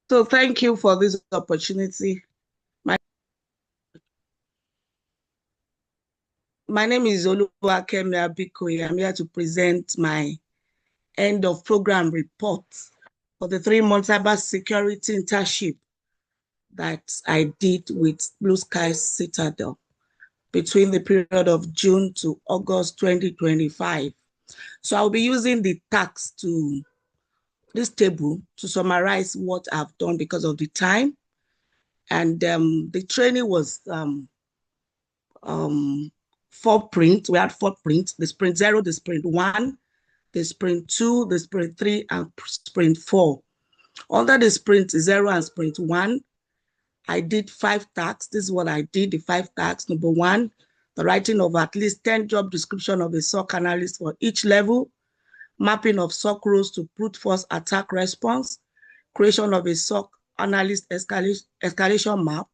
So thank you for this opportunity. My name is 𝐂𝐎𝐍𝐍𝐄𝐂𝐓. I'm here to present my end of program report for the 3-month cybersecurity internship that I did with BlueSky Citadel between the period of June to August 2025. So I'll be using the tags to this table to summarize what I've done because of the time. And the training was 4 prints. We had 4 prints: the sprint 0, the sprint 1, the sprint 2, the sprint 3, and sprint 4. Under the sprint 0 and sprint 1, I did 5 tasks. This is what I did, the 5 tasks. Number 1, the writing of at least 10 job description of a SOC analyst for each level, mapping of SOC roles to brute force attack response, creation of a SOC analyst escalation map,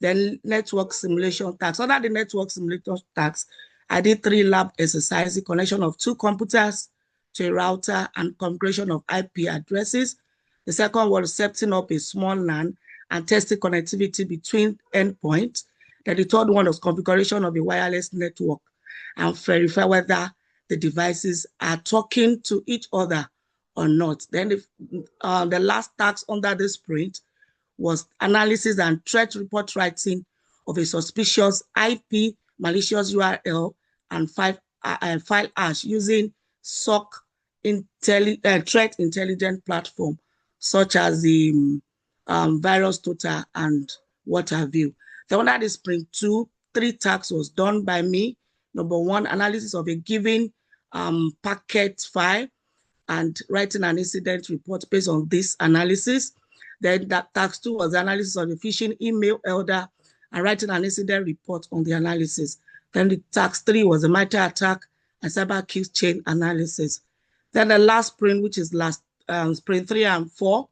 then network simulation tasks. Under the network simulation tasks, I did 3 lab exercises: connection of 2 computers to a router and configuration of IP addresses. The second was setting up a small LAN and testing connectivity between endpoints. Then the third one was configuration of a wireless network and verify whether the devices are talking to each other or not. Then the last task under this sprint was analysis and threat report writing of a suspicious IP, malicious URL, and file hash using SOC threat intelligence platform, such as the Virus Total and what have you. Then under the sprint 2, 3 tasks was done by me. Number 1, analysis of a given packet file and writing an incident report based on this analysis. Then that task 2 was analysis of the phishing email header and writing an incident report on the analysis. Then the task 3 was a malware attack and cyber kill chain analysis. Then the last sprint, which is sprint 3 and 4,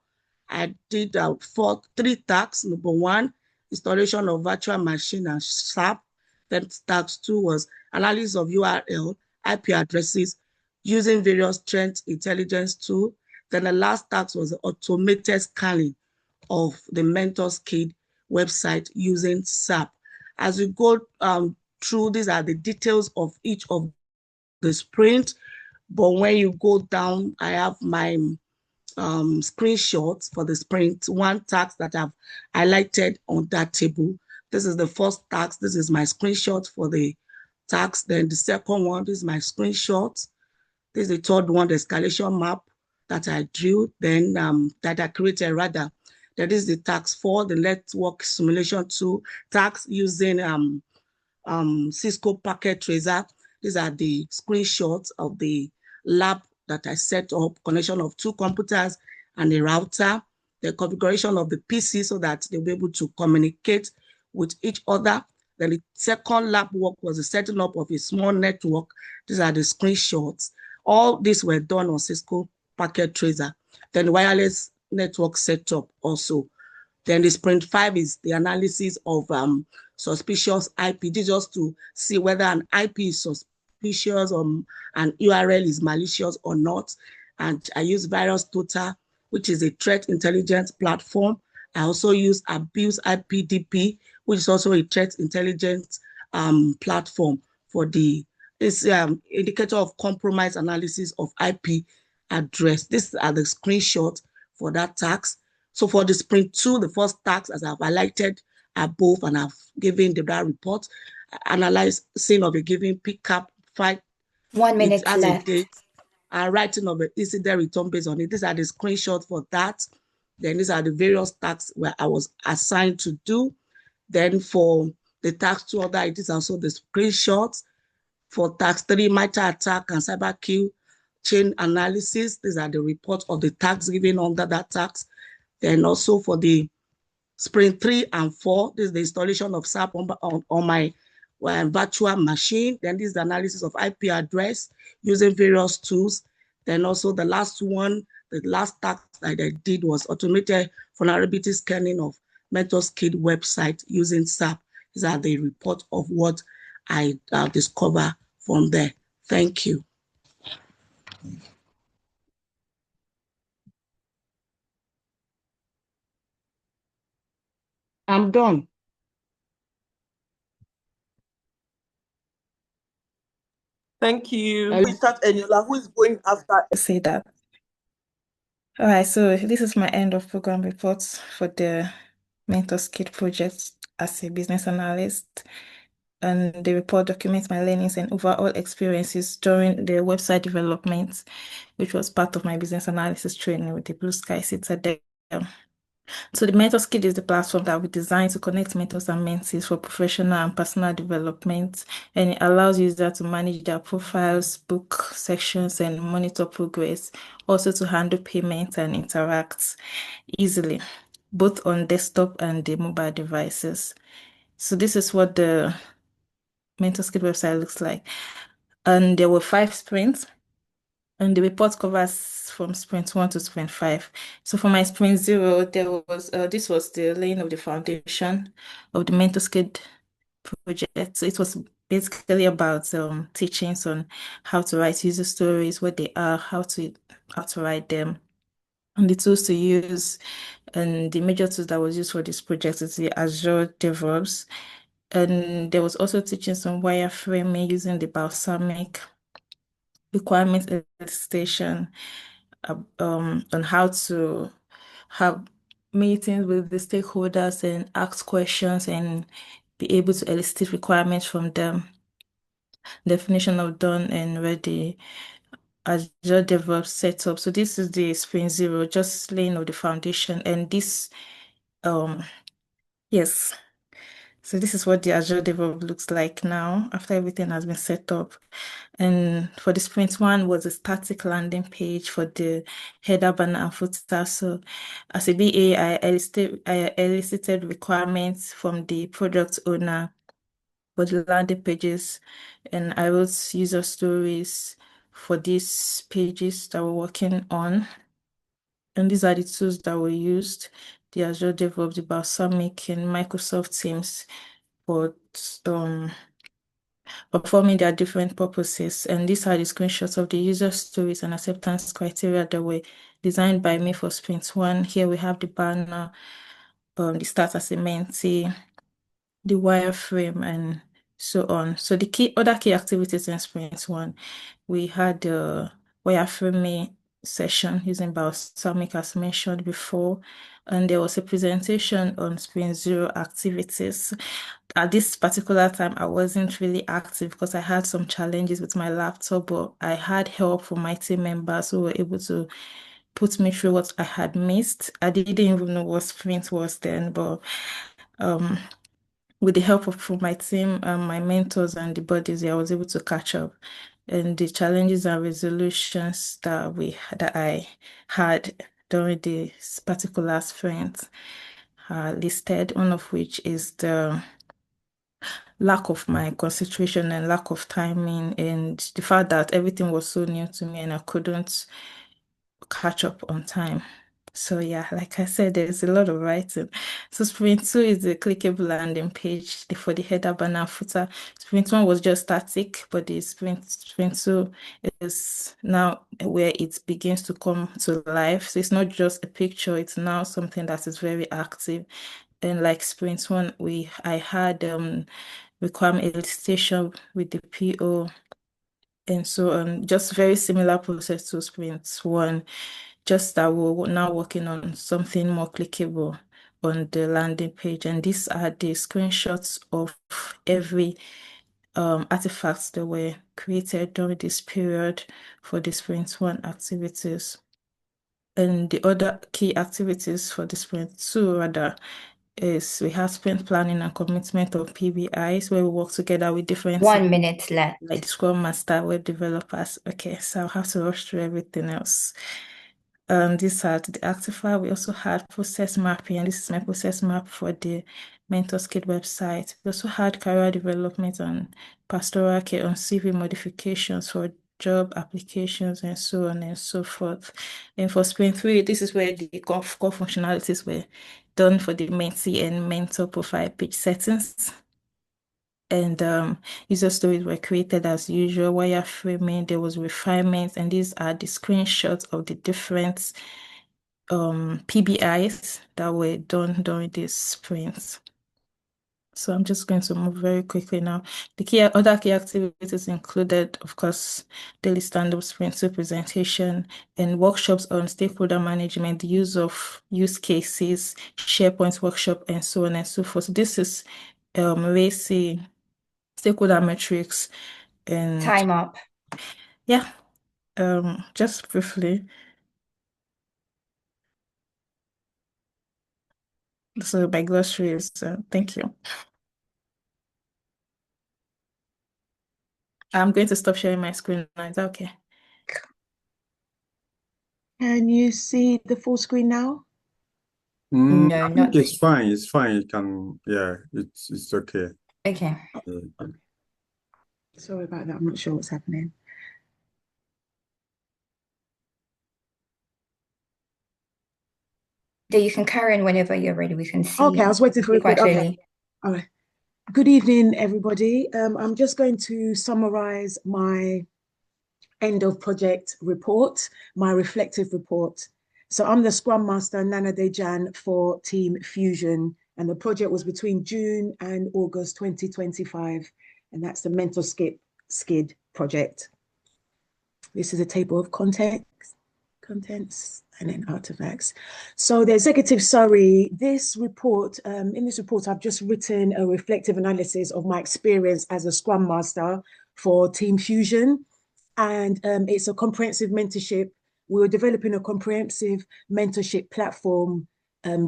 I did 3 tasks. Number 1, installation of virtual machine and SAP. Then task 2 was analysis of URL, IP addresses using various threat intelligence tools. Then the last task was the automated scanning of the �𝐸 website using SAP. As we go through, these are the details of each of the sprint. But when you go down, I have my screenshots for the sprint 1 task that I've highlighted on that table. This is the first task. This is my screenshot for the task. Then the second one, this is my screenshot. This is the third one, the escalation map that I drew, then that I created rather. That is the task 4, the network simulation 2 task using Cisco Packet Tracer. These are the screenshots of the lab that I set up, connection of 2 computers and a router, the configuration of the PC so that they'll be able to communicate with each other. Then the second lab work was the setting up of a small network. These are the screenshots. All these were done on Cisco Packet Tracer. Then wireless network setup also. Then the sprint 5 is the analysis of suspicious IP. This is just to see whether an IP is suspicious or an URL is malicious or not. And I use Virus Total, which is a threat intelligence platform. I also use Abuse IPDP, which is also a threat intelligence platform for the indicator of compromise analysis of IP address. These are the screenshots for that task. So for the sprint 2, the first task, as I've highlighted above and I've given the report, analyzing of a given pickup file. 1 minute left. Writing of an incident return based on it. These are the screenshots for that. Then these are the various tasks where I was assigned to do. Then for the task 2 other, it is also the screenshots. For task 3, malware attack and cyber kill chain analysis. These are the reports of the tasks given under that task. Then also for the sprint 3 and 4, this is the installation of SAP on my virtual machine. Then this is the analysis of IP address using various tools. Then also the last one, the last task that I did was automated vulnerability scanning of �𝐸 website using SAP. These are the report of what I discover from there. Thank you. I'm done. Thank you. We start Eniola. Who is going after? Say that. All right, so this is my end of program reports for the Mentor's Kit project as a business analyst. And the report documents my learnings and overall experiences during the website development, which was part of my business analysis training with the BlueSky Citadel. So the Mentors Kit is the platform that we designed to connect mentors and mentees for professional and personal development, and it allows users to manage their profiles, book sections, and monitor progress, also to handle payments and interact easily, both on desktop and the mobile devices. So this is what the Mentors Kit website looks like. And there were 5 sprints. And the report covers from sprint 1 to sprint 5. So for my sprint 0, there was this was the laying of the foundation of the Mentors Kit project. So it was basically about teachings on how to write user stories, what they are, how to write them, and the tools to use. And the major tools that was used for this project is the Azure DevOps. And there was also teachings on wireframing using the balsamic requirement elicitation, on how to have meetings with the stakeholders and ask questions and be able to elicit requirements from them. Definition of done and ready. Azure DevOps setup. So this is the sprint 0, just laying of the foundation. And this, yes. So this is what the Azure DevOps looks like now after everything has been set up. And for the sprint 1 was a static landing page for the header, banner, and footer. So as a BA, I elicited requirements from the product owner for the landing pages, and I wrote user stories for these pages that we're working on. And these are the tools that were used: the Azure DevOps, the Balsamic, and Microsoft Teams for performing their different purposes. And these are the screenshots of the user stories and acceptance criteria that were designed by me for sprint 1. Here we have the banner, the start as a mentee, the wireframe, and so on. So the other key activities in sprint 1, we had the wireframing session using Balsamic as mentioned before, and there was a presentation on sprint 0 activities. At this particular time, I wasn't really active because I had some challenges with my laptop, but I had help from my team members who were able to put me through what I had missed. I didn't even know what sprint was then, but with the help of my team, my mentors and the buddies, I was able to catch up. And the challenges and resolutions that I had during this particular sprint listed, one of which is the lack of my concentration and lack of timing, and the fact that everything was so new to me and I couldn't catch up on time. So yeah, like I said, there's a lot of writing. So sprint 2 is the clickable landing page for the header, banner, footer. Sprint 1 was just static, but the sprint 2 is now where it begins to come to life. So it's not just a picture, it's now something that is very active. And like sprint 1, I had requirement elicitation with the PO and so on. Just very similar process to sprint 1, just that we're now working on something more clickable on the landing page. And these are the screenshots of every artifacts that were created during this period for the sprint 1 activities. And the other key activities for the sprint 2 rather is we have sprint planning and commitment of PBIs, where we work together with different 1 minute left. like the Scrum Master, web developers. Okay, so I'll have to rush through everything else. These are the Actify. We also had process mapping, and this is my process map for the Mentors Kit website. We also had career development and pastoral care on CV modifications for job applications and so on and so forth. And for Sprint 3, this is where the core functionalities were done for the mentee and mentor profile page settings. And user stories were created as usual, wireframing, there was refinement, and these are the screenshots of the different PBIs that were done during these sprints. So I'm just going to move very quickly now. The other key activities included, of course, daily stand-up, sprint 2 presentation, and workshops on stakeholder management, the use of use cases, SharePoint workshop, and so on and so forth. This is RACI, stakeholder metrics, and Time up. yeah, just briefly. So my glossary is, thank you. I'm going to stop sharing my screen now. Is that okay? Can you see the full screen now? No, I not. think it's fine. It's fine. You can, yeah, it's okay. Okay. Yeah. Sorry about that. I'm not sure what's happening. You can carry on whenever you're ready. We can see. Okay, I was waiting for it. quite Okay. clearly. All right. Good evening, everybody. I'm just going to summarize my end of project report, my reflective report. So I'm the Scrum Master, Nana Dejan, for Team Fusion, and the project was between June and August 2025, and that's the Mentor Skid project. This is a table of contents, and then artifacts. So the executive summary, this report, in this report, I've just written a reflective analysis of my experience as a Scrum Master for Team Fusion. And it's a comprehensive mentorship. We were developing a comprehensive mentorship platform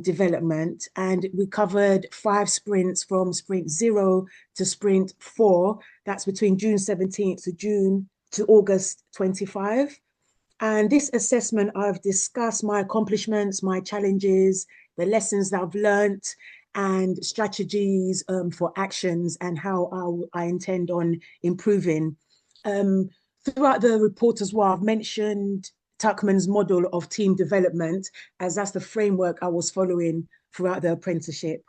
development, and we covered 5 sprints from sprint 0 to sprint 4. That's between June 17th to August 25. And this assessment, I've discussed my accomplishments, my challenges, the lessons that I've learned, and strategies for actions and how I intend on improving. Throughout the report as well, I've mentioned Tuckman's model of team development, as that's the framework I was following throughout the apprenticeship.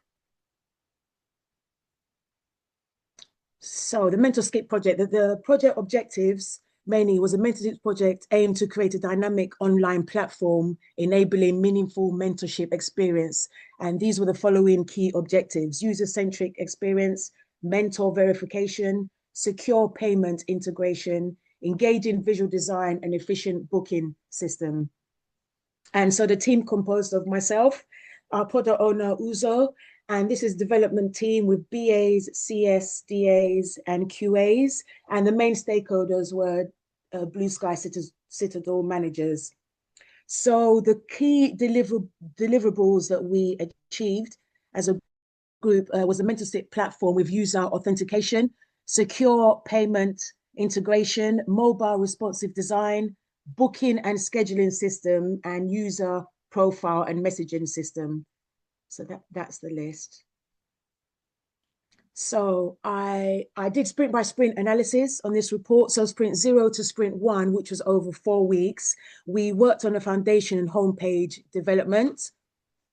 So the Mentorship project, the project objectives mainly was a mentorship project aimed to create a dynamic online platform enabling meaningful mentorship experience. And these were the following key objectives: user-centric experience, mentor verification, secure payment integration, engaging visual design, and efficient booking system. And so the team composed of myself, our product owner, Uzo, and this is development team with BAs, CS, DAs, and QAs. And the main stakeholders were BlueSky Citadel managers. So the key deliverables that we achieved as a group was a mentorship platform with user authentication, secure payment integration, mobile responsive design, booking and scheduling system, and user profile and messaging system. So that's the list. So I did sprint by sprint analysis on this report. So sprint 0 to sprint 1, which was over 4 weeks, we worked on the foundation and homepage development.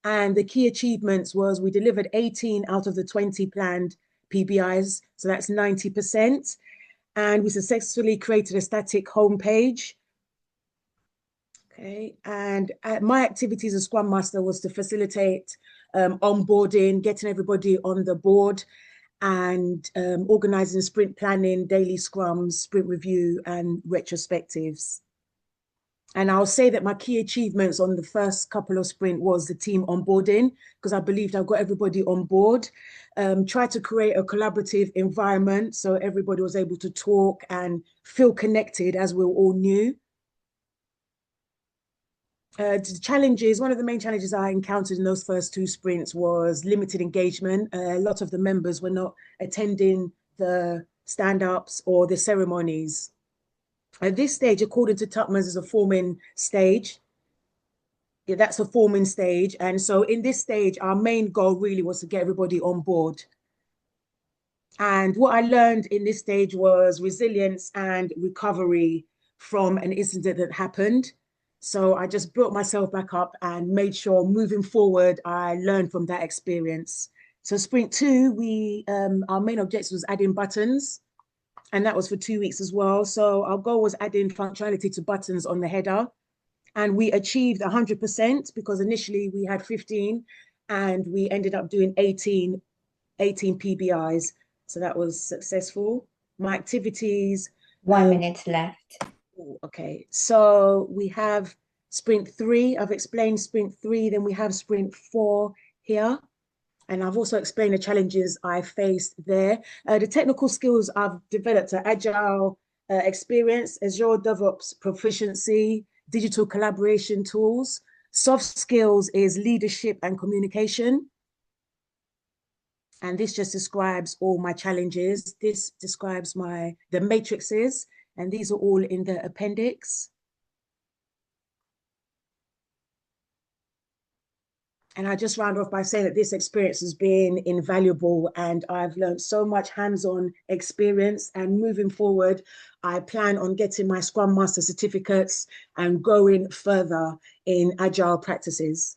And the key achievements was we delivered 18 out of the 20 planned PBIs. So that's 90%. And we successfully created a static homepage. Okay, and my activities as Scrum Master was to facilitate onboarding, getting everybody on the board, and organizing sprint planning, daily scrums, sprint review, and retrospectives. And I'll say that my key achievements on the first couple of sprint was the team onboarding, because I believed I got everybody on board. Tried to create a collaborative environment so everybody was able to talk and feel connected as we were all new. The challenges, one of the main challenges I encountered in those first 2 sprints was limited engagement. A lot of the members were not attending the stand-ups or the ceremonies. At this stage, according to Tuckman's, is a forming stage. Yeah, that's a forming stage. And so in this stage, our main goal really was to get everybody on board. And what I learned in this stage was resilience and recovery from an incident that happened. So I just built myself back up and made sure moving forward, I learned from that experience. So sprint 2, our main objective was adding buttons, and that was for 2 weeks as well. So our goal was adding functionality to buttons on the header, and we achieved 100% because initially we had 15 and we ended up doing 18 18 PBIs. So that was successful. My activities. 1 minute left. Okay, so we have sprint 3. I've explained sprint 3, then we have sprint 4 here. And I've also explained the challenges I faced there. The technical skills I've developed are agile experience, Azure DevOps proficiency, digital collaboration tools. Soft skills is leadership and communication. And this just describes all my challenges. This describes the matrices, and these are all in the appendix. And I just round off by saying that this experience has been invaluable, and I've learned so much hands-on experience. And moving forward, I plan on getting my Scrum Master certificates and going further in agile practices.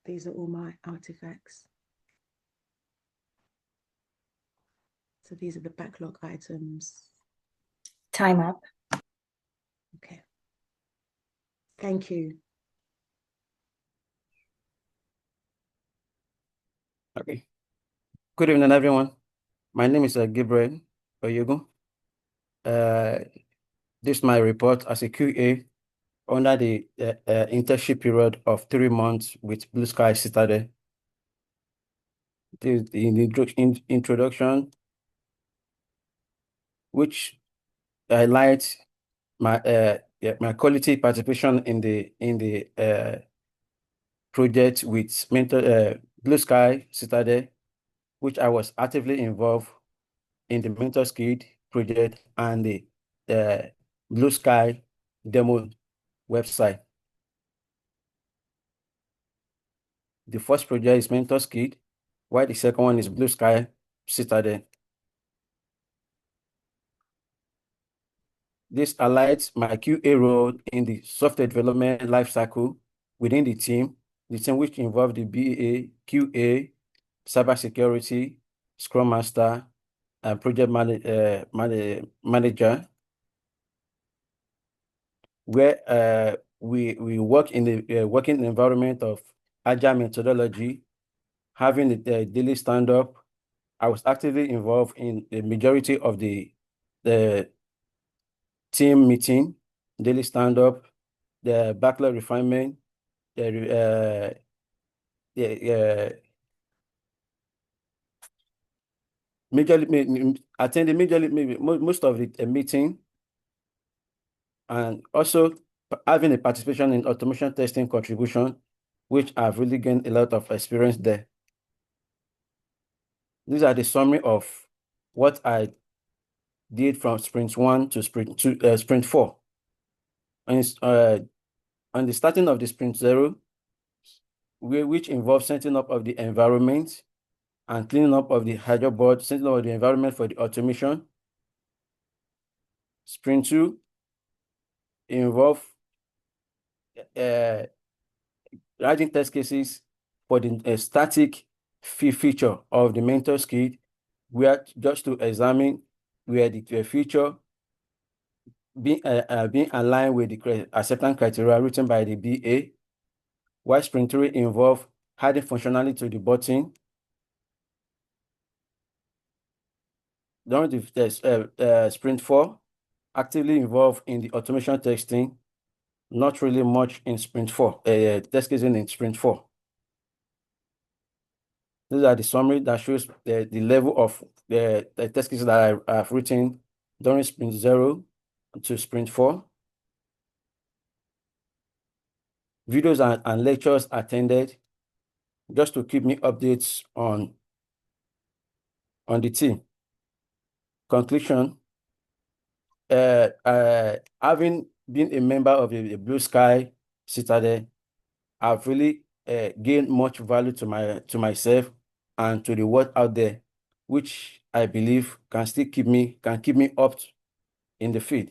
These are all my artifacts. So these are the backlog items. Time up. Okay. Thank you. Okay. Good evening, everyone. My name is Gabriel Oyogun. This is my report as a QA under the internship period of 3 months with BlueSky Citadel. This is the introduction, which highlights my quality participation in the project with BlueSky Citadel, which I was actively involved in the 𝐵𝐿 project and the BlueSky demo website. The first project is 𝐵𝐿, while the second one is BlueSky Citadel. This highlights my QA role in the software development lifecycle within the team which involved the BA, QA, cybersecurity, Scrum Master, and project manager, where we work in the working environment of agile methodology, having a daily stand-up. I was actively involved in the majority of the team meeting, daily stand-up, the backlog refinement, attending most of the meeting, and also having a participation in automation testing contribution, which I've really gained a lot of experience there. These are the summary of what I did from sprint 1 to sprint 4. And on the starting of the sprint 0, which involves setting up of the environment and cleaning up of the Azure board, setting up of the environment for the automation. Sprint 2 involve writing test cases for the static feature of the mentors kit, where just to examine where the feature being aligned with the acceptance criteria written by the BA, while sprint 3 involve adding functionality to the button. During the sprint 4, actively involved in the automation testing, not really much in sprint 4, test casing in sprint 4. These are the summary that shows the level of the test cases that I have written during sprint 0 to sprint 4. Videos and lectures attended, just to keep me updates on the team. Conclusion, having been a member of the BlueSky Citadel, I've really gained much value to myself and to the world out there, which I believe can keep me up in the field.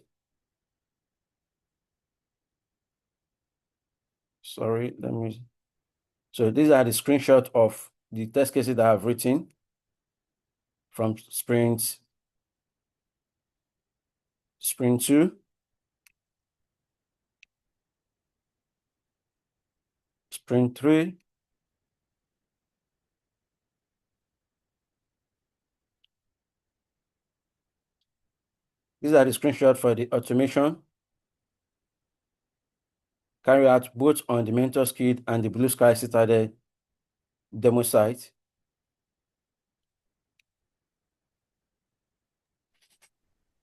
Sorry, so these are the screenshots of the test cases that I've written from sprint 2, sprint 3. These are the screenshots for the automation carried out both on the Mentors Kit and the BlueSky Citadel demo site.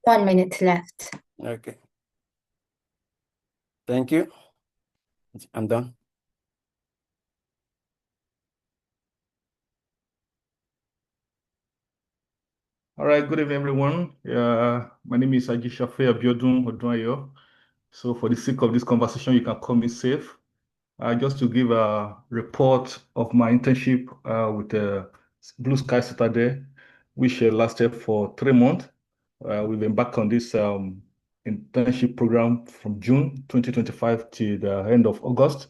One minute left. Okay. Thank you. I'm done. All right, good evening, everyone. My name is Ajisafe Abiodun Odunayo. So for the sake of this conversation, you can call me Safe. Just to give a report of my internship with BlueSky Citadel, which lasted for 3 months. We've been back on this internship program from June 2025 to the end of August.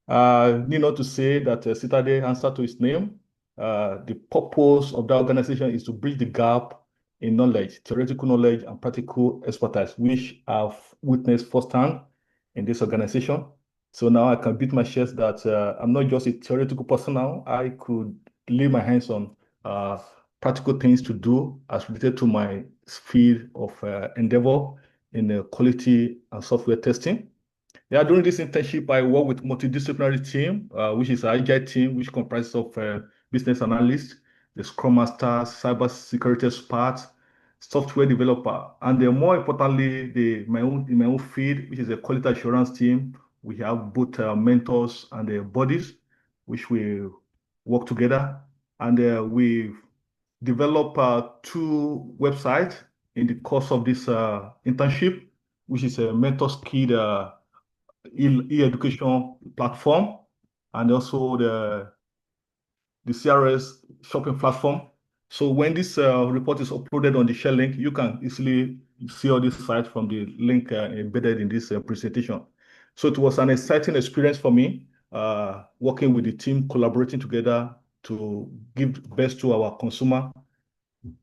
Need not to say that Citadel answer to its name. The purpose of the organization is to bridge the gap in knowledge, theoretical knowledge and practical expertise, which I've witnessed firsthand in this organization. So now I can beat my chest that I'm not just a theoretical person now. I could lay my hands on practical things to do as related to my field of endeavor in quality and software testing. Yeah, during this internship, I work with multidisciplinary team, which is an agile team, which comprises of business analysts, the scrum master, cyber security expert, software developer, and then more importantly, in my own field, which is a quality assurance team. We have both mentors and bodies, which we work together, and we develop 2 websites in the course of this internship, which is a Mentors Kit e-education platform, and also the CRS shopping platform. So when this report is uploaded on the share link, you can easily see all these sites from the link embedded in this presentation. So it was an exciting experience for me, working with the team, collaborating together to give best to our consumer.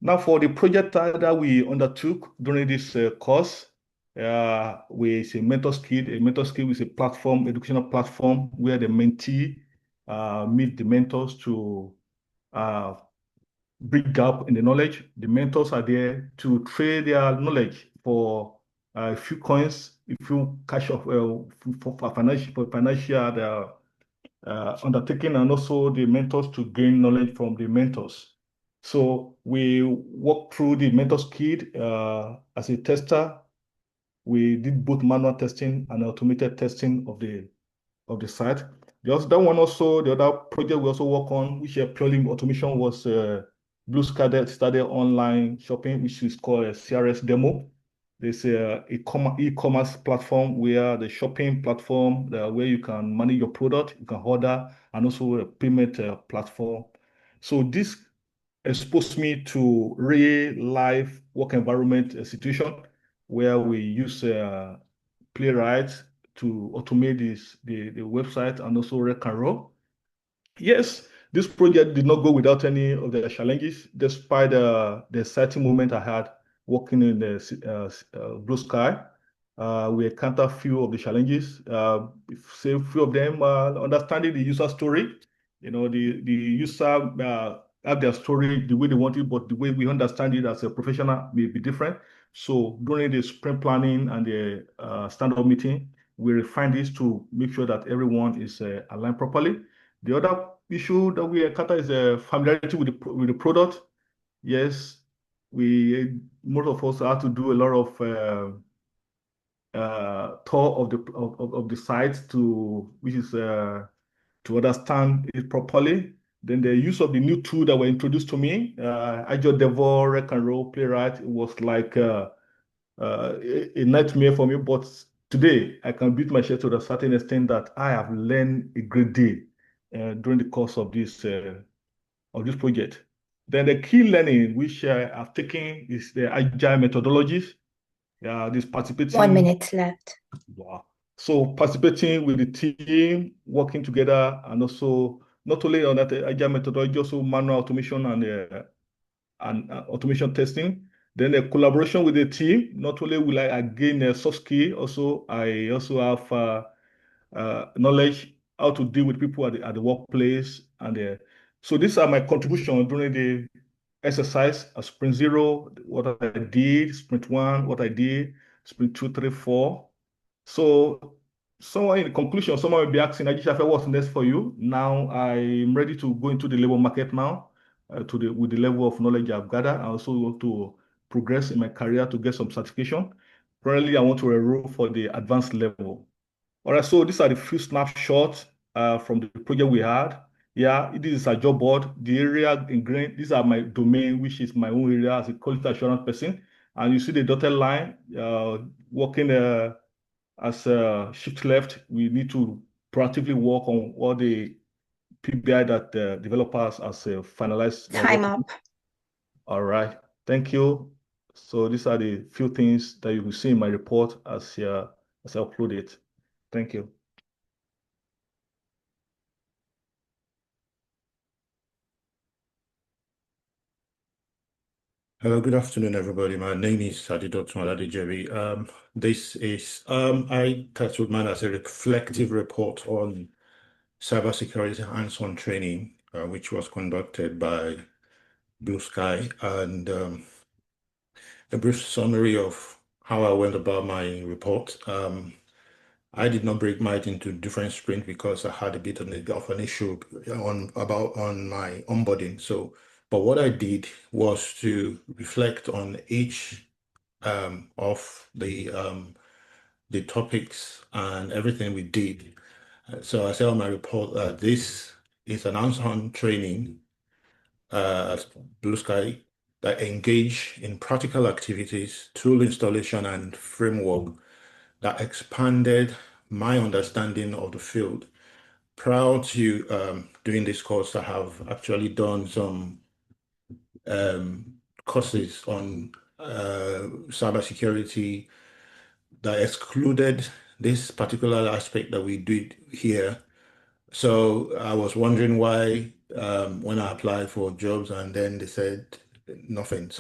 Now for the project that we undertook during this course, with a Mentors Kit. A Mentors Kit is a platform, educational platform, where the mentee meet the mentors to bridge gap in the knowledge. The mentors are there to trade their knowledge for a few coins, a few cash of for financial undertaking, and also the mentors to gain knowledge from the mentors. So we walked through the Mentors Kit as a tester. We did both manual testing and automated testing of the site. The other project we also work on, which purely automation, was BlueSky Citadel online shopping, which is called a CRS demo. There's a e-commerce platform, where the shopping platform where you can manage your product, you can order, and also a payment platform. So this exposed me to real life work environment situation, where we use Playwright to automate the website and also Rec and Roll. Yes, this project did not go without any of the challenges, despite the exciting moment I had working in the BlueSky. We encountered a few of the challenges. Say a few of them, understanding the user story. The user have their story the way they want it, but the way we understand it as a professional may be different. So during the sprint planning and the stand-up meeting, we refine this to make sure that everyone is aligned properly. The other issue that we encounter is familiarity with the product. Yes, most of us have to do a lot of tour of the site to understand it properly. Then the use of the new tool that were introduced to me, Agile Devo, Rec and Roll, Playwright, it was like a nightmare for me. But today, I can beat my chest to a certain extent that I have learned a great deal during the course of this project. Then the key learning which I've taken is the agile methodologies. This participating. 1 minute left. Wow. So participating with the team, working together, and also not only on that agile methodology, also manual automation and automation testing. Then the collaboration with the team. Not only will I gain a soft skill, I also have knowledge how to deal with people at the workplace. And so these are my contributions during the exercise at sprint 0, what I did, sprint 1, what I did, sprint 2, 3, 4. So someone in conclusion, someone will be asking, Ajisafe, what's next for you? Now I'm ready to go into the labor market now with the level of knowledge I've gathered. I also want to progress in my career to get some certification. Currently, I want to enroll for the advanced level. All right, so these are the few snapshots from the project we had. Yeah, this is a job board. The area in green, these are my domain, which is my own area as a quality assurance person. And you see the dotted line, working as a shift left. We need to proactively work on all the PBI that developers has finalized. Time up. All right, thank you. So these are the few things that you will see in my report as I upload it. Thank you. Hello, good afternoon, everybody. My name is Adidotun Oladijebi. This is I titled mine as a reflective report on cybersecurity hands-on training, which was conducted by BlueSky, and a brief summary of how I went about my report. I did not break mine into different sprints because I had a bit of an issue on my onboarding. But what I did was to reflect on each of the topics and everything we did. So I say on my report that this is an hands-on training at BlueSky that engage in practical activities, tool installation, and framework that expanded my understanding of the field. Prior to doing this course, I have actually done some courses on cybersecurity that excluded this particular aspect that we did here. So I was wondering why when I applied for jobs and then they said nothing.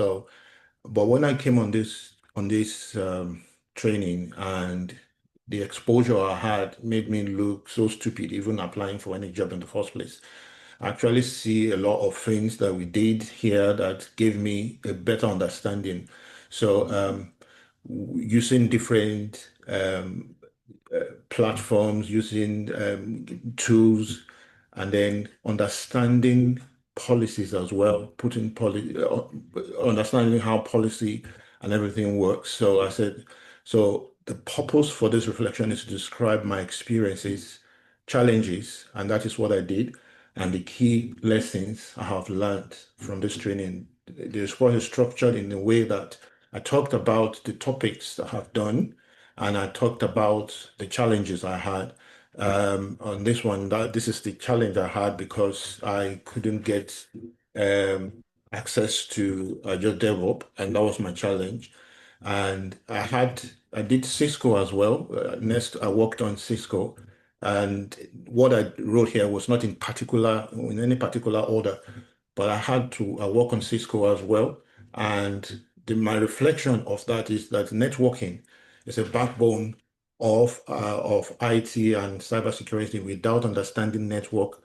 But when I came on this training, and the exposure I had made me look so stupid even applying for any job in the first place. I actually see a lot of things that we did here that gave me a better understanding. So using different platforms, using tools, and then understanding policies as well, understanding how policy and everything works. So I said, so the purpose for this reflection is to describe my experiences, challenges, and that is what I did, and the key lessons I have learned from this training. The report is structured in a way that I talked about the topics I have done, and I talked about the challenges I had. On this one, this is the challenge I had because I couldn't get access to Azure DevOps, and that was my challenge. And I did Cisco as well. Next, I worked on Cisco, and what I wrote here was not in any particular order, but I had to work on Cisco as well. And my reflection of that is that networking is a backbone of IT and cybersecurity. Without understanding network,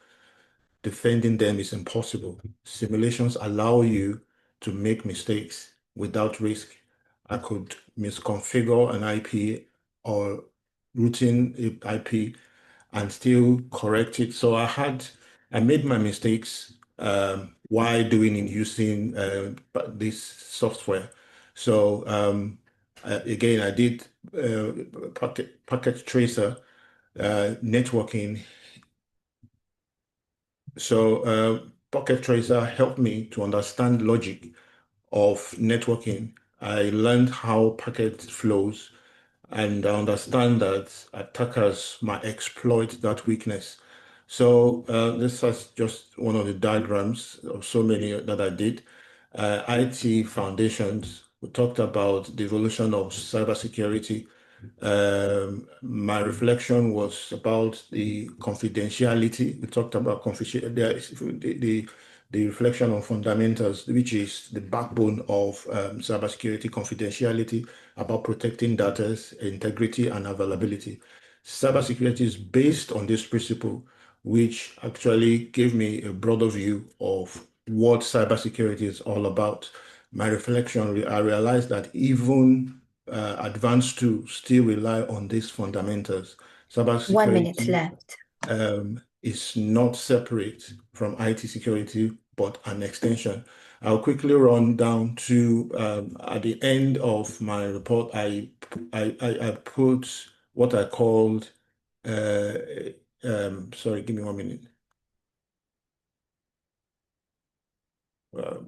defending them is impossible. Simulations allow you to make mistakes without risk. I could misconfigure an IP or routing IP and still correct it. So I made my mistakes while using this software. So again, I did packet tracer networking. So Packet Tracer helped me to understand logic of networking. I learned how packet flows, and I understand that attackers might exploit that weakness. So this is just one of the diagrams of so many that I did. IT foundations, we talked about the evolution of cybersecurity. My reflection was about the confidentiality. We talked about the reflection on fundamentals, which is the backbone of cybersecurity, confidentiality, about protecting data's integrity and availability. Cybersecurity is based on this principle, which actually gave me a broader view of what cybersecurity is all about. My reflection, I realized that even advanced tools still rely on these fundamentals. 1 minute Cybersecurity left. is not separate from IT security, but an extension. I'll quickly run down to at the end of my report, I put what I called sorry, give me 1 minute.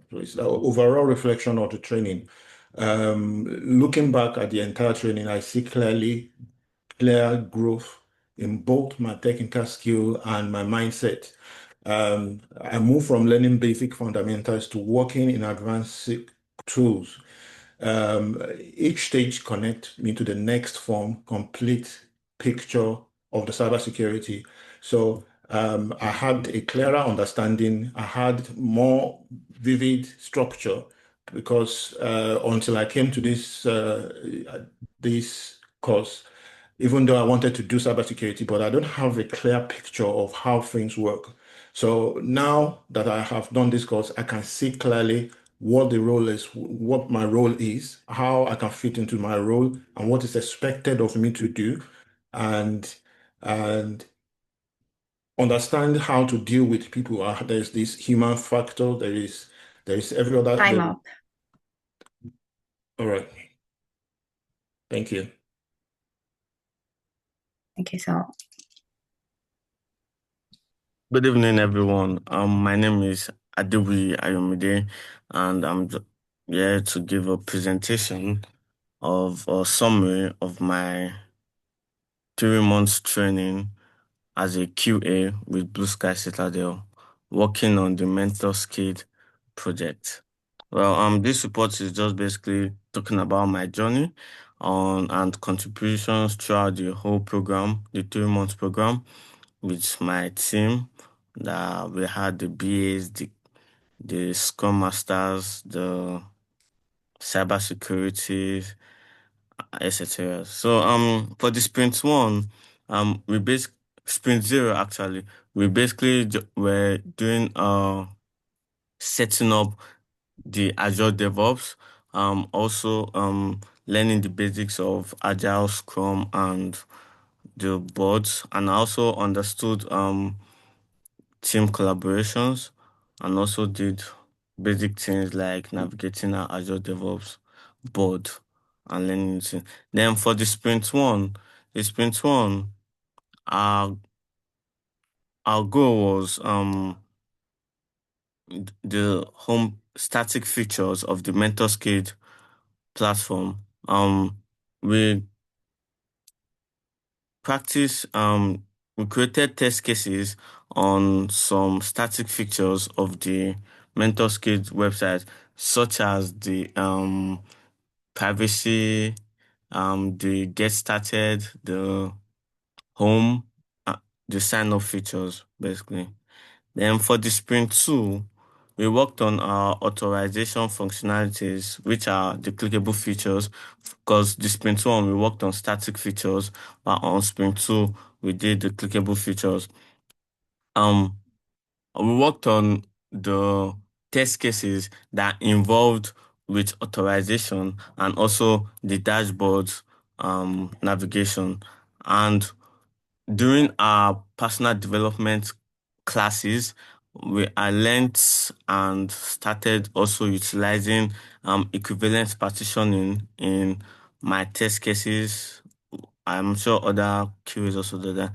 Please, overall reflection of the training. Looking back at the entire training, I see clear growth in both my technical skill and my mindset. I moved from learning basic fundamentals to working in advanced tools. Each stage connects me to the next form, complete picture of the cybersecurity. So I had a clearer understanding. I had more vivid structure because until I came to this course, even though I wanted to do cybersecurity, but I don't have a clear picture of how things work. So now that I have done this course, I can see clearly what the role is, what my role is, how I can fit into my role, and what is expected of me to do, and understand how to deal with people. There's this human factor. There is every other. Time up. All right. Thank you. Thank you so. Good evening, everyone. My name is Adewi Ayomide, and I'm here to give a presentation of a summary of my 3 months training as a QA with BlueSky Citadel, working on the MentorSkid project. Well, this report is just basically talking about my journey on and contributions throughout the whole program, the 3 months program, with my team. That we had the BAs, the Scrum Masters, the cybersecurity, etc. So for the sprint 1, sprint 0 actually, we basically were doing setting up the Azure DevOps, also learning the basics of Agile, Scrum, and the boards, and I also understood team collaborations, and also did basic things like navigating our Azure DevOps board and learning it. Then for the sprint 1, our goal was the home static features of the MentorSkid platform. We practice we created test cases on some static features of the MentorSkid website, such as the privacy, the get started, the home, the sign up features, basically. Then for the sprint 2, we worked on our authorization functionalities, which are the clickable features, because the sprint 1, we worked on static features, but on sprint 2, we did the clickable features. We worked on the test cases that involved with authorization and also the dashboard navigation. And during our personal development classes, I learned and started also utilizing equivalence partitioning in my test cases. I'm sure other QAs also do that.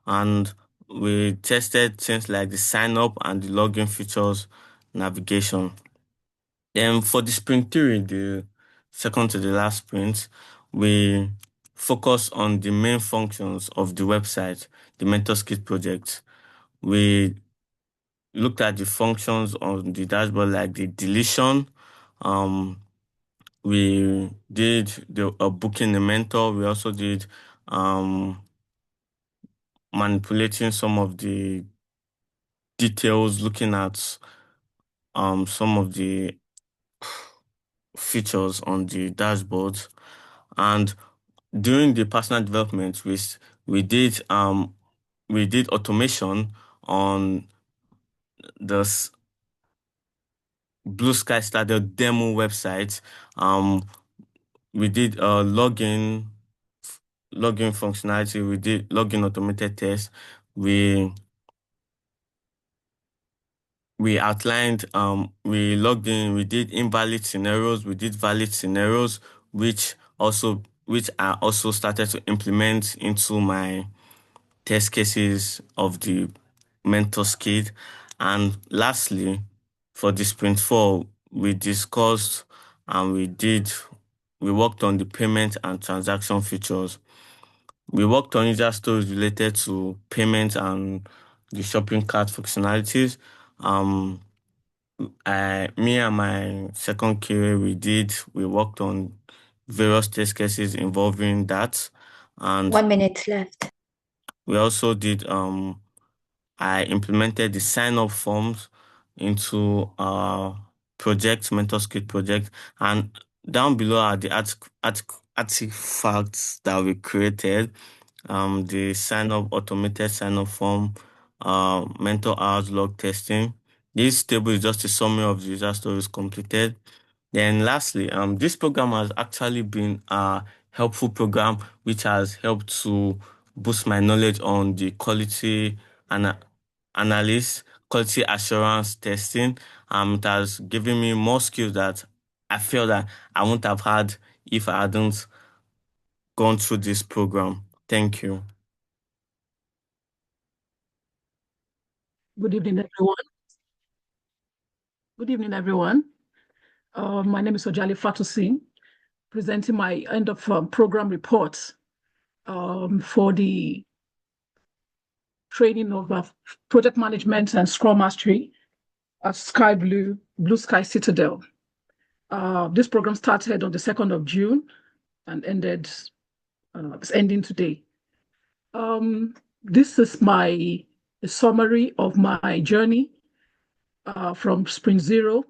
And we tested things like the sign up and the login features navigation. Then for the sprint 3, the second to the last sprint, we focus on the main functions of the website, the MentorSkid project. We looked at the functions on the dashboard like the deletion. We did booking a mentor. We also did manipulating some of the details, looking at some of the features on the dashboard. And during the personal development, we did automation on the BlueSky Citadel demo website. We did login functionality. We did login automated tests. We outlined, we logged in, we did invalid scenarios, we did valid scenarios, which I also started to implement into my test cases of the Mentor's Kit. And lastly, for the sprint 4, we discussed and we worked on the payment and transaction features. We worked on user stories related to payment and the shopping cart functionalities. Me and my second QA, we worked on various test cases involving that. And 1 minute left. we also did, I implemented the sign-up forms into our Mentor's Kit project. And down below are the artifacts that we created. The automated sign-up form, mentor hours log testing. This table is just a summary of the user stories completed. Then lastly, this program has actually been a helpful program which has helped to boost my knowledge on the quality analysis, quality assurance testing. It has given me more skills that I feel that I wouldn't have had if I hadn't gone through this program. Thank you. Good evening, everyone. Good evening, everyone. My name is Ojali Fatusin, presenting my end of program report for the training of project management and Scrum Mastery at BlueSky Citadel. This program started on the 2nd of June and it's ending today. This is a summary of my journey from Sprint 0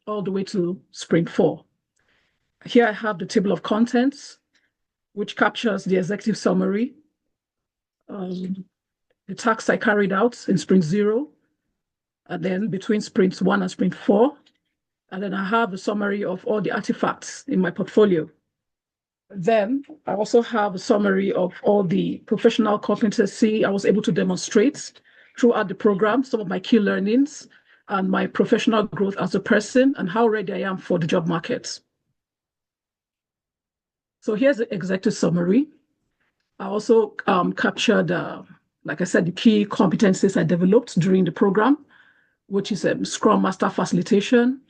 all the way to Sprint 4. Here I have the table of contents, which captures the executive summary, the tasks I carried out in Sprint 0, and then between Sprint 1 and Sprint 4. And then I have a summary of all the artifacts in my portfolio. Then I also have a summary of all the professional competency I was able to demonstrate throughout the program, some of my key learnings, and my professional growth as a person, and how ready I am for the job market. So here's the executive summary. I also captured, like I said, the key competencies I developed during the program, which is Scrum Master facilitation,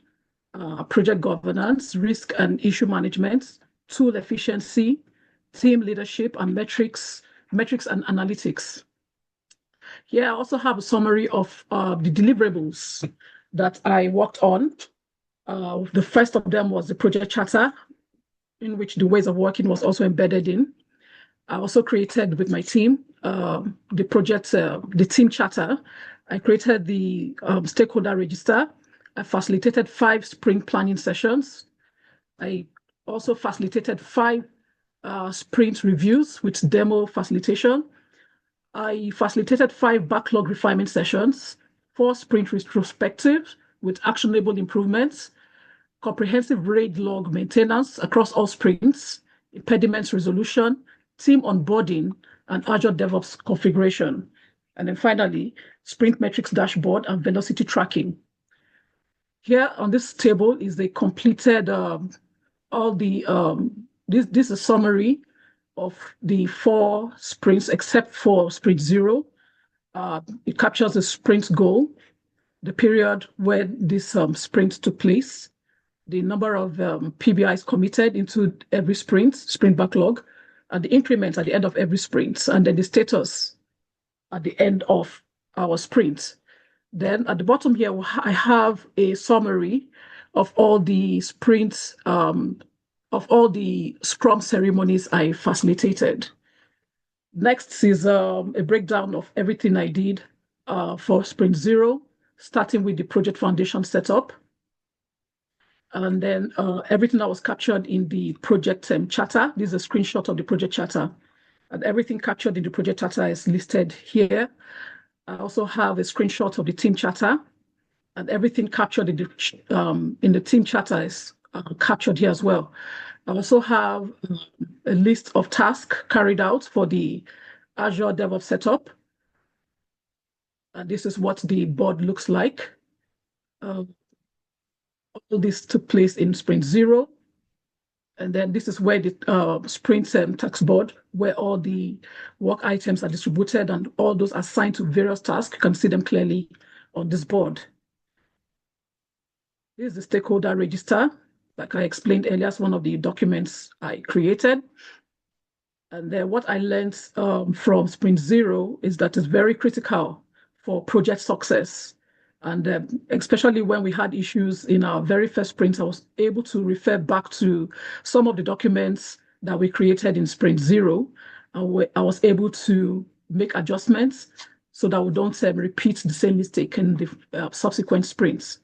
project governance, risk and issue management, tool efficiency, team leadership, and metrics and analytics. Here I also have a summary of the deliverables that I worked on. The first of them was the project charter, in which the ways of working was also embedded in. I also created with my team the team charter. I created the stakeholder register. I facilitated 5 sprint planning sessions. I also facilitated 5 sprint reviews with demo facilitation. I facilitated 5 backlog refinement sessions, 4 sprint retrospectives with actionable improvements, comprehensive RAID log maintenance across all sprints, impediments resolution, team onboarding, and Azure DevOps configuration. And then finally, sprint metrics dashboard and velocity tracking. Here on this table is the completed this is a summary of the 4 sprints except for Sprint 0. It captures the sprint goal, the period where this sprint took place, the number of PBIs committed into every sprint backlog, and the increments at the end of every sprint, and then the status at the end of our sprint. Then at the bottom here, I have a summary of all the sprints, of all the Scrum ceremonies I facilitated. Next is a breakdown of everything I did for Sprint 0, starting with the project foundation setup. And then everything that was captured in the project charter. This is a screenshot of the project charter. And everything captured in the project charter is listed here. I also have a screenshot of the team charter. And everything captured in the team charter is captured here as well. I also have a list of tasks carried out for the Azure DevOps setup. And this is what the board looks like. All this took place in Sprint 0. And then this is where the Sprint task board, where all the work items are distributed and all those assigned to various tasks. You can see them clearly on this board. This is the stakeholder register. Like I explained earlier, it's one of the documents I created. And then what I learned from Sprint 0 is that it's very critical for project success. And especially when we had issues in our very first sprint, I was able to refer back to some of the documents that we created in Sprint 0. And I was able to make adjustments so that we don't repeat the same mistake in the subsequent sprints.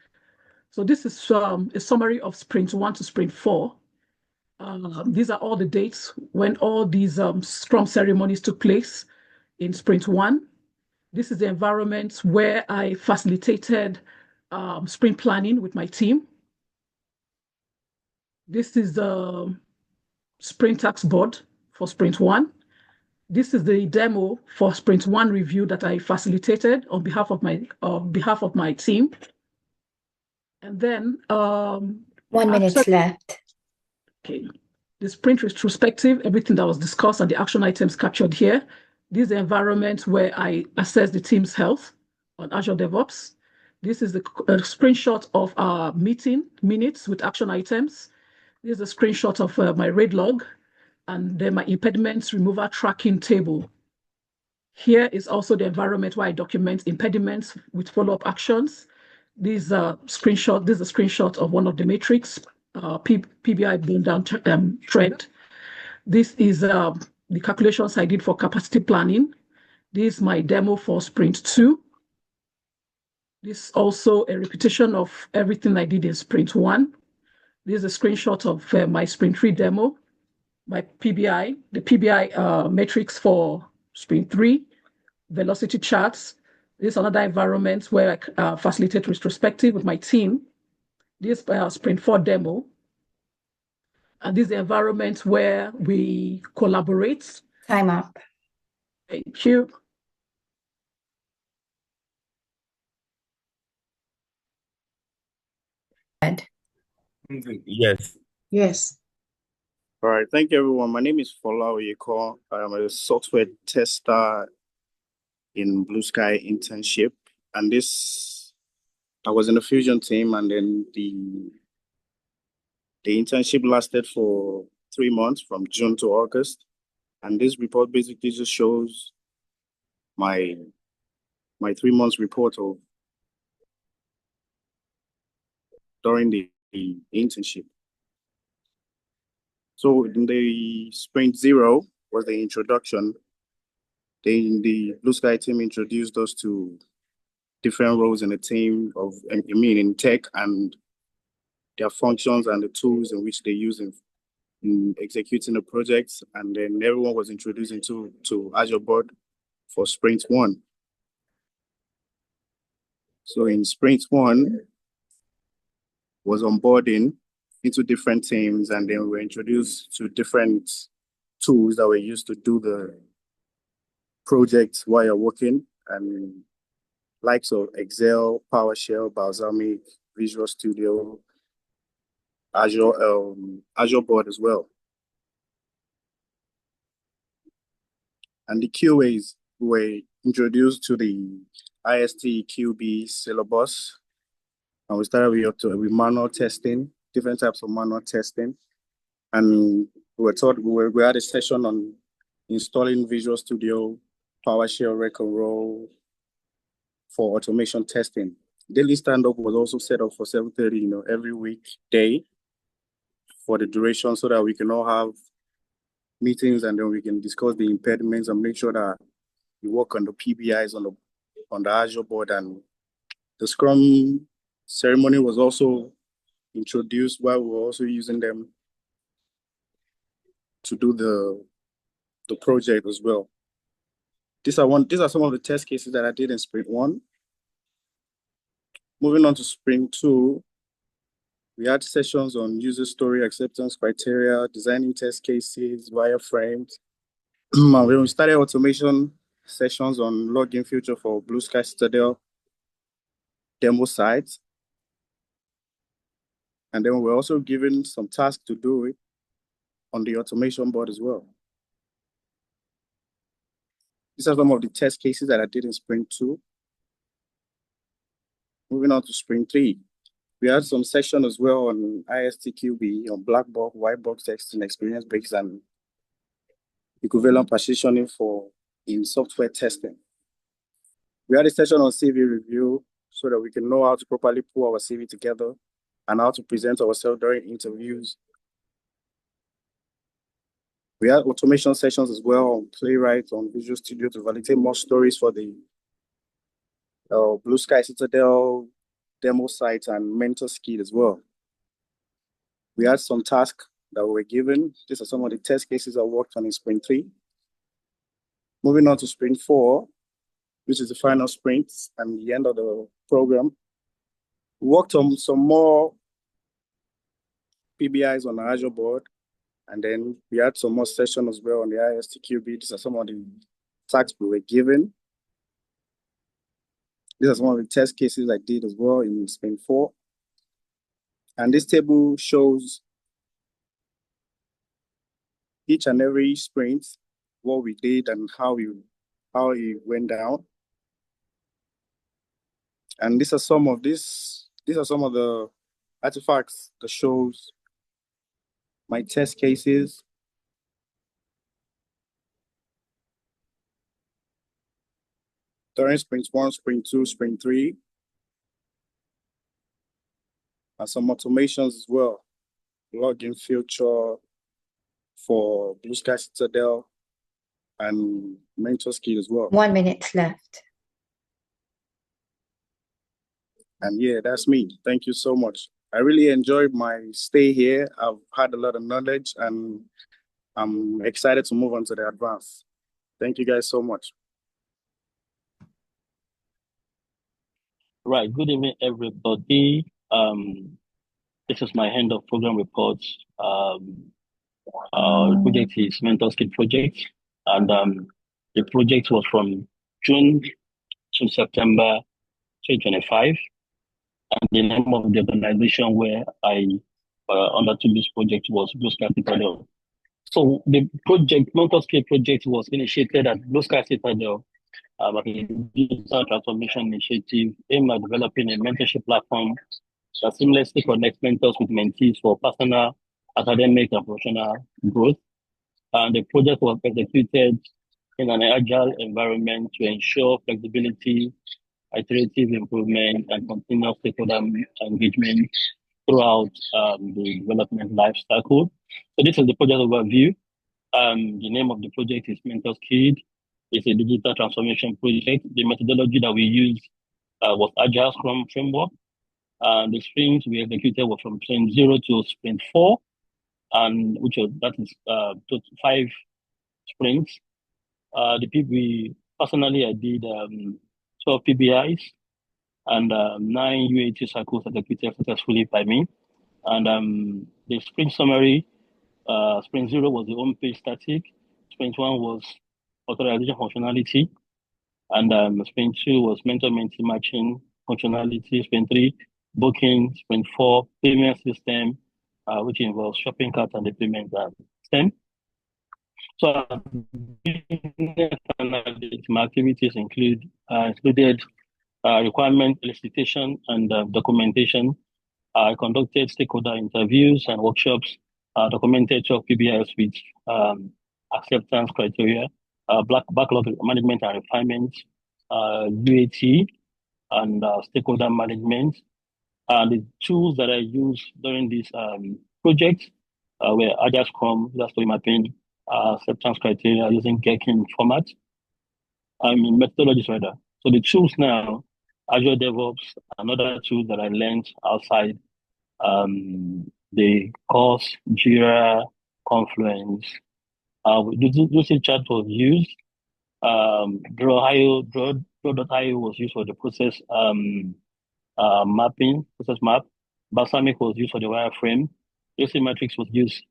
So this is a summary of Sprint 1 to Sprint 4. These are all the dates when all these Scrum ceremonies took place in Sprint 1. This is the environment where I facilitated sprint planning with my team. This is the sprint task board for Sprint 1. This is the demo for Sprint 1 review that I facilitated on behalf of my team. And then 1 minute left. Okay. The sprint retrospective, everything that was discussed and the action items captured here. This is the environment where I assess the team's health on Azure DevOps. This is the screenshot of our meeting minutes with action items. This is a screenshot of my RAID log and then my impediments removal tracking table. Here is also the environment where I document impediments with follow-up actions. This is a screenshot of one of the metrics, PBI bone down trend. This is the calculations I did for capacity planning. This is my demo for Sprint 2. This is also a repetition of everything I did in Sprint 1. This is a screenshot of my Sprint 3 demo, my PBI, the PBI metrics for Sprint 3, velocity charts. This is another environment where I facilitate retrospective with my team. This is Sprint 4 demo. And this is the environment where we collaborate. Time up. Thank you. Yes. Yes. All right. Thank you, everyone. My name is 𝐂𝐎𝐍𝐍𝐄𝐓. I'm a software tester in BlueSky internship. And I was in the Fusion team, and then the internship lasted for 3 months from June to August. And this report basically just shows my 3 months report of during the internship. So in the Sprint 0 was the introduction. The BlueSky team introduced us to different roles in the team in tech and their functions and the tools in which they use in executing the projects. And then everyone was introduced to Azure board for Sprint 1. So in Sprint 1 was onboarding into different teams, and then we were introduced to different tools that were used to do the projects while you're working, and likes of Excel, PowerShell, 𝐂𝐻𝐍𝐶, Visual Studio, Azure board as well. And the QAs were introduced to the ISTQB syllabus, and we started with manual testing, different types of manual testing. And we were taught, we had a session on installing Visual Studio, PowerShell, Rec and Roll for automation testing. Daily stand-up was also set up for 7:30, every weekday for the duration, so that we can all have meetings and then we can discuss the impediments and make sure that we work on the PBIs on the Azure board. And the Scrum ceremony was also introduced while we're also using them to do the project as well. These are some of the test cases that I did in sprint 1. Moving on to sprint 2, we had sessions on user story acceptance criteria, designing test cases, wireframes. We started automation sessions on login feature for BlueSky Citadel demo sites. And then we're also given some tasks to do it on the automation board as well. These are some of the test cases that I did in sprint 2. Moving on to sprint 3. We had some session as well on ISTQB, on black box, white box testing, experience based and equivalent partitioning in software testing. We had a session on CV review so that we can know how to properly pull our CV together and how to present ourselves during interviews. We had automation sessions as well on Playwright, on Visual Studio to validate more stories for the BlueSky Citadel demo site and mentor skid as well. We had some tasks that we were given. These are some of the test cases I worked on in sprint 3. Moving on to sprint 4, which is the final sprint and the end of the program. We worked on some more PBIs on the Azure board, and then we had some more sessions as well on the ISTQB. These are some of the tasks we were given. These are some of the test cases I did as well in sprint 4. And this table shows each and every sprint, what we did and how it went down. And these are some of the artifacts that shows my test cases. During sprint 1, sprint 2, sprint 3. And some automations as well. Login feature for BlueSky Citadel and mentor skill as well. 1 minute left. And yeah, that's me. Thank you so much. I really enjoyed my stay here. I've had a lot of knowledge and I'm excited to move on to the advanced. Thank you guys so much. Right, good evening, everybody. This is my end of program report. The project is Mentor Skill Project, and the project was from June to September 2025. And the name of the organization where I undertook this project was BlueSky Citadel. So the project, Mentor Skill Project, was initiated at BlueSky Citadel. A digital transformation initiative aimed at developing a mentorship platform that seamlessly connects mentors with mentees for personal, academic, and professional growth. And the project was executed in an agile environment to ensure flexibility, iterative improvement, and continuous stakeholder engagement throughout the development life cycle. So this is the project overview. The name of the project is Mentor Skill. It's a digital transformation project. The methodology that we used was Agile Scrum framework. The sprints we executed were from sprint 0 to sprint 4, and that is 5 sprints. We personally I did 12 PBIs and 9 UAT cycles executed successfully by me. And the sprint summary, sprint 0 was the home page static. Sprint 1 was authorization functionality, and sprint 2 was mentor-mentee matching functionality. Sprint 3, booking. Sprint 4, payment system, which involves shopping cart and the payment system. So my activities included requirement elicitation and documentation. I conducted stakeholder interviews and workshops, documented 12 PBIs with acceptance criteria, backlog management and refinement, UAT, and stakeholder management. The tools that I used during this project were Agile Scrum, disaster story mapping, acceptance criteria using Gherkin format, methodologies rather. So the tools now, Azure DevOps, and other tools that I learned outside the course, Jira, Confluence. Usage chart was used. Draw.io was used for the process mapping, process map. Balsamic was used for the wireframe. UC Matrix was used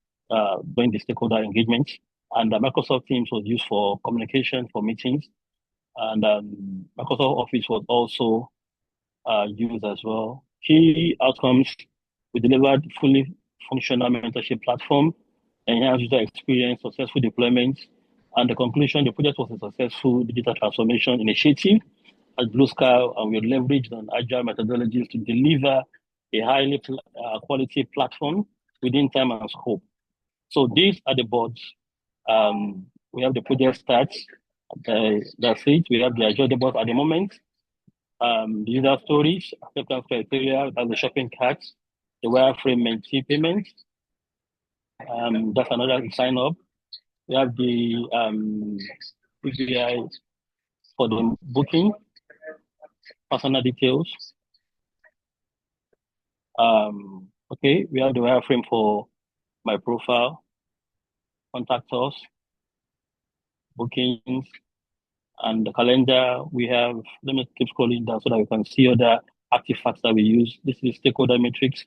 during the stakeholder engagement. And Microsoft Teams was used for communication, for meetings. And Microsoft Office was also used as well. Key outcomes: we delivered fully functional mentorship platform, enhanced user experience, successful deployment, and the conclusion: the project was a successful digital transformation initiative at BlueSky, and we leveraged on agile methodologies to deliver a highly quality platform within time and scope. So these are the boards. We have the project stats. That's it. We have the Azure board at the moment. The user stories, acceptance criteria, that's the shopping carts, the wireframe mentee payment. That's another sign up. We have the PPI for the booking, personal details. Okay, we have the wireframe for my profile, contact us, bookings, and the calendar. We have, let me keep scrolling down so that we can see other artifacts that we use. This is stakeholder matrix.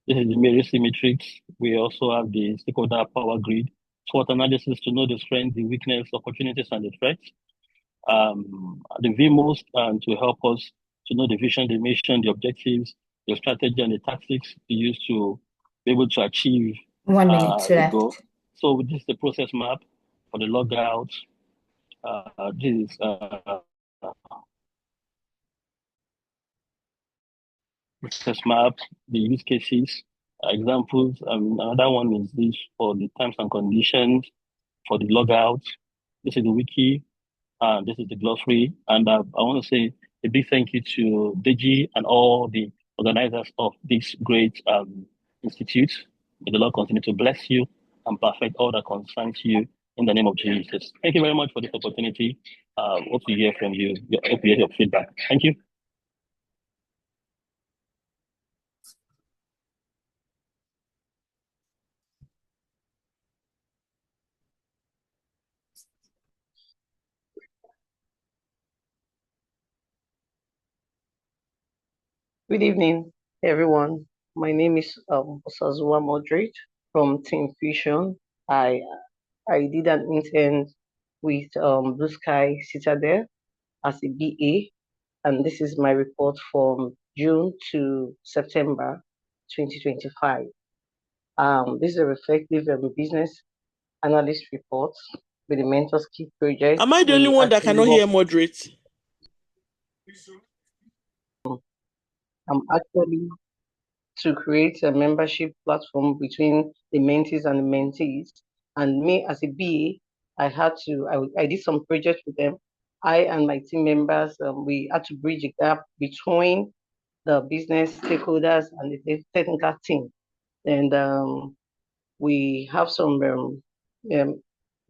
This is the Marisi matrix. We also have the stakeholder power grid, SWOT analysis to know the strengths, the weakness, opportunities, and the threats. The VMOS to help us to know the vision, the mission, the objectives, the strategy, and the tactics to use to be able to achieve 1 minute the left. goal. So this is the process map for the logout. This is process map, the use cases, examples. Another one is this for the terms and conditions, for the logout. This is the wiki, this is the glossary. And I want to say a big thank you to Deji and all the organizers of this great institute. May the Lord continue to bless you and perfect all that concerns you in the name of Jesus. Thank you very much for this opportunity. Hope to hear from you. Hope to hear your feedback. Thank you. Good evening, everyone. My name is Osazuwa Moderate from Team Fusion. I did an intern with BlueSky Citadel as a BA, and this is my report from June to September 2025. This is a reflective business analyst report with the Mentors Key project. Am I the only one that cannot hear moderate? I'm actually to create a membership platform between the mentees and the mentees. And me as a BA, I did some projects with them. I and my team members, we had to bridge a gap between the business stakeholders and the technical team. And we have some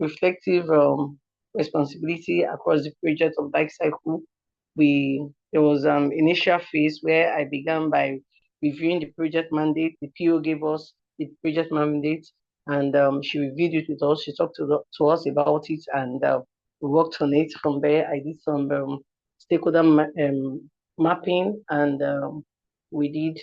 reflective responsibility across the project of life cycle. There was initial phase where I began by reviewing the project mandate. The PO gave us the project mandate, and she reviewed it with us. She talked to us about it, and we worked on it. From there, I did some stakeholder mapping, and we did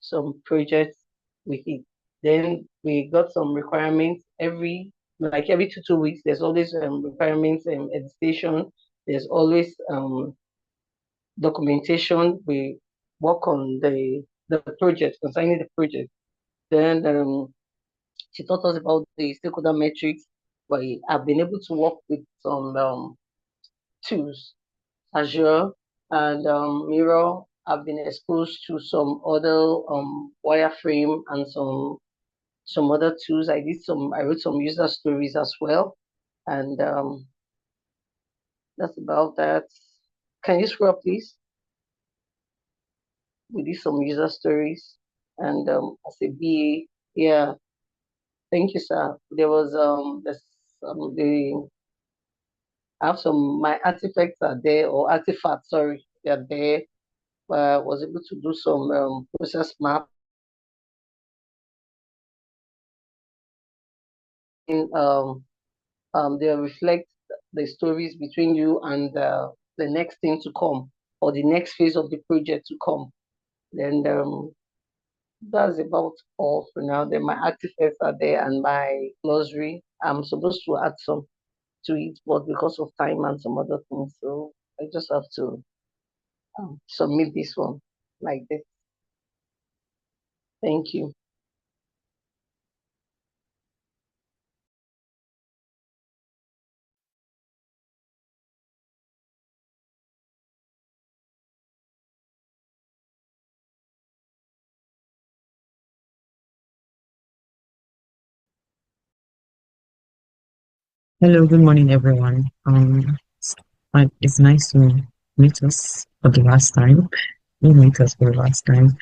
some projects with it. Then we got some requirements every 2 weeks. There's always requirements and editation. There's always documentation. We work on the project, concerning the project. Then she taught us about the stakeholder metrics. We have been able to work with some tools, Azure and Miro. I've been exposed to some other wireframe and some other tools. I wrote some user stories as well, and that's about that. Can you scroll up, please? We did some user stories, and as a BA, yeah. Thank you, sir. There was I have my artifacts are there, or artifacts, sorry, they are there. Was able to do some process map they reflect the stories between you and the next thing to come, or the next phase of the project to come. Then that's about all for now. Then my artifacts are there and my glossary. I'm supposed to add some to it, but because of time and some other things, so I just have to submit this one like this. Thank you. Hello, good morning, everyone. It's nice to meet us for the last time. You meet us for the last time.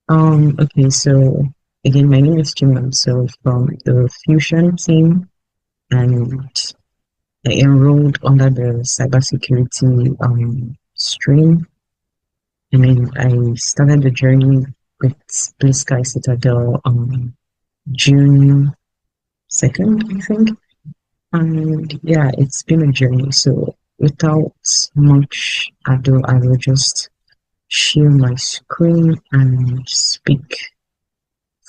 Okay, so again, my name is Jim. So from the Fusion team, and I enrolled under the cybersecurity stream. I mean, I started the journey with BlueSky Citadel on June 2nd, I think. And yeah, it's been a journey. So without much ado, I will just share my screen and speak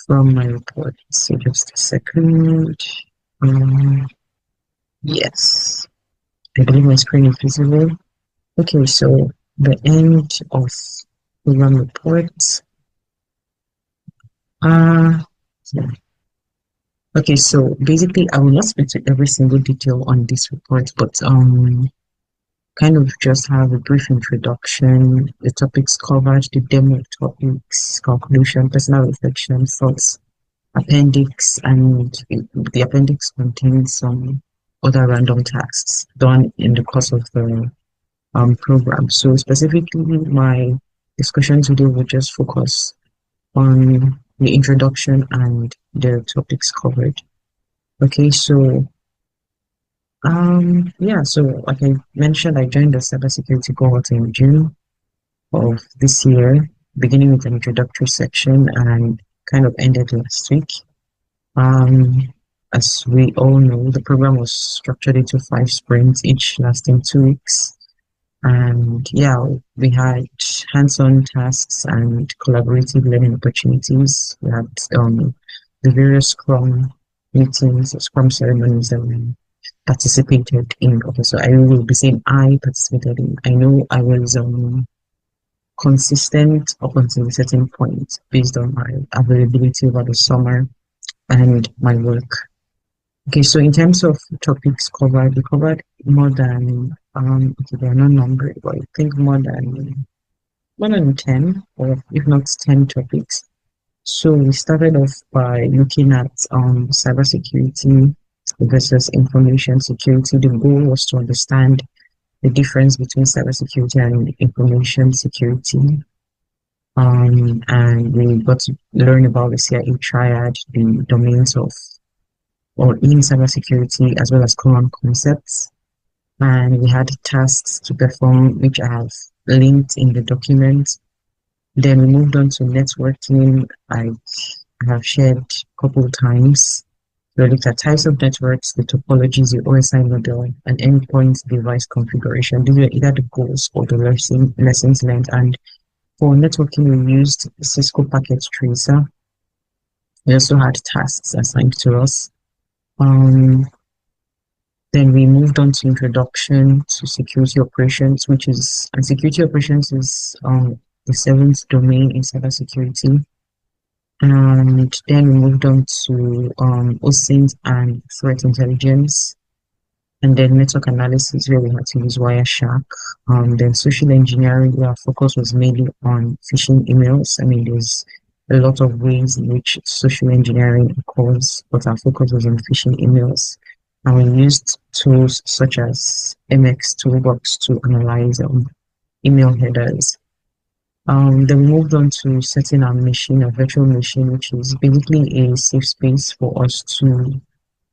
from my report. So just a second. Yes, I believe my screen is visible. Okay, so the end of program reports. Yeah. Okay, so basically I will not speak to every single detail on this report, but kind of just have a brief introduction, the topics covered, the demo topics, conclusion, personal reflection, thoughts, appendix, and the appendix contains some other random tasks done in the course of the program. So specifically, my discussion today will just focus on the introduction and the topics covered. Okay, so yeah, so like I mentioned, I joined the cybersecurity cohort in June of this year, beginning with an introductory section and kind of ended last week. As we all know, the program was structured into 5 sprints, each lasting 2 weeks. And yeah, we had hands-on tasks and collaborative learning opportunities. We had the various Scrum meetings, Scrum ceremonies that we participated in. Okay, so I will be saying I participated in. I know I was consistent up until a certain point based on my availability over the summer and my work. Okay, so in terms of topics covered, we covered more than okay, they are not numbered, but I think more than 10, or if not 10 topics. So we started off by looking at cybersecurity versus information security. The goal was to understand the difference between cybersecurity and information security. And we got to learn about the CIA triad, the domains of or in cybersecurity, as well as common concepts. And we had tasks to perform, which I have linked in the document. Then we moved on to networking. I have shared a couple of times. We looked at types of networks, the topologies, the OSI model, and endpoint device configuration. These were either the goals or the lessons learned. And for networking, we used Cisco Packet Tracer. We also had tasks assigned to us. Then we moved on to introduction to security operations, and security operations is the 7th domain in cybersecurity. And then we moved on to OSINT and threat intelligence, and then network analysis, where we had to use Wireshark. Then social engineering, where our focus was mainly on phishing emails. I mean, there's a lot of ways in which social engineering occurs, but our focus was on phishing emails. And we used tools such as MX Toolbox to analyze email headers. Then we moved on to setting our machine, a virtual machine, which is basically a safe space for us to,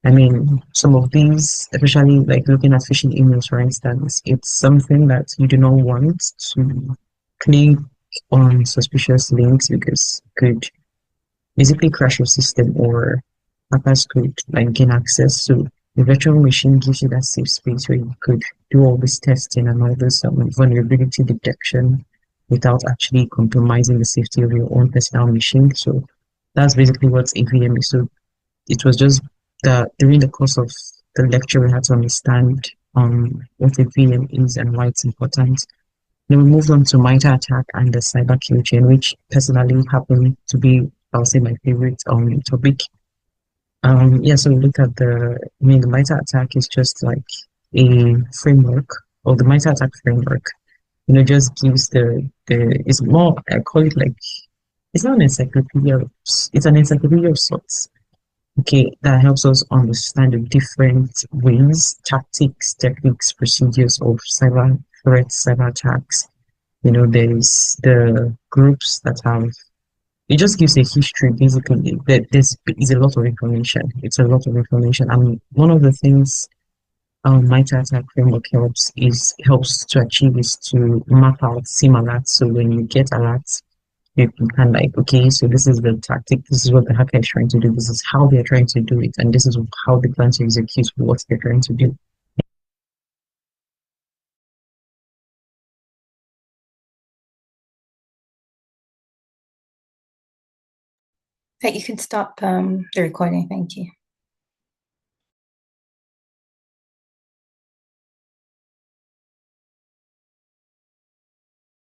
I mean, some of these, especially like looking at phishing emails, for instance, it's something that you do not want to click on suspicious links because it could basically crash your system or hackers could like gain access. So the virtual machine gives you that safe space where you could do all this testing and all this vulnerability detection without actually compromising the safety of your own personal machine. So that's basically what AVM is. So it was just that during the course of the lecture, we had to understand what a VM is and why it's important. Then we moved on to MITRE ATT&CK and the cyber kill chain, which personally happened to be, I'll say, my favorite topic. So we look at the MITRE ATT&CK is just like a framework, or the MITRE ATT&CK framework, just gives it's more, I call it like, it's not an encyclopedia, it's an encyclopedia of sorts. Okay, that helps us understand the different ways, tactics, techniques, procedures of cyber threats, cyber attacks. There's the groups that have, it just gives a history, basically. There's a lot of information. It's a lot of information. And one of the things MITRE ATT&CK framework helps to achieve is to map out SIM alerts. So when you get alerts, you can like, okay, so this is the tactic, this is what the hacker is trying to do, this is how they're trying to do it, and this is how they plan to execute what they're trying to do. You can stop the recording. Thank you.